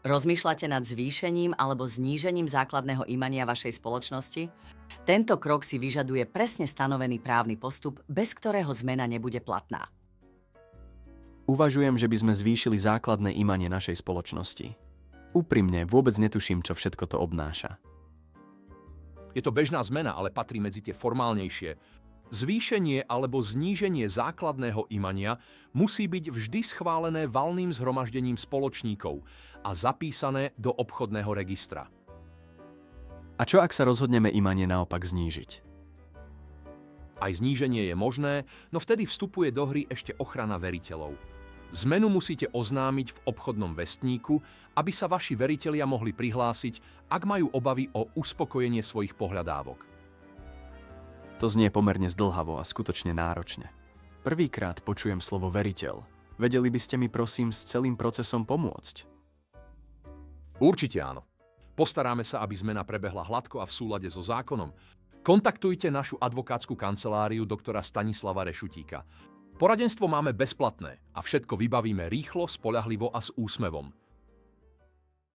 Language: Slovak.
Rozmýšľate nad zvýšením alebo znížením základného imania vašej spoločnosti? Tento krok si vyžaduje presne stanovený právny postup, bez ktorého zmena nebude platná. Uvažujem, že by sme zvýšili základné imanie našej spoločnosti. Úprimne, vôbec netuším, čo všetko to obnáša. Je to bežná zmena, ale patrí medzi tie formálnejšie. Zvýšenie alebo zníženie základného imania musí byť vždy schválené valným zhromaždením spoločníkov a zapísané do obchodného registra. A čo ak sa rozhodneme imanie naopak znížiť? Aj zníženie je možné, no vtedy vstupuje do hry ešte ochrana veriteľov. Zmenu musíte oznámiť v obchodnom vestníku, aby sa vaši veritelia mohli prihlásiť, ak majú obavy o uspokojenie svojich pohľadávok. To znie pomerne zdĺhavo a skutočne náročne. Prvýkrát počujem slovo veriteľ. Vedeli by ste mi prosím s celým procesom pomôcť? Určite áno. Postaráme sa, aby zmena prebehla hladko a v súlade so zákonom. Kontaktujte našu advokátsku kanceláriu doktora Stanislava Rešutíka. Poradenstvo máme bezplatné a všetko vybavíme rýchlo, spoľahlivo a s úsmevom.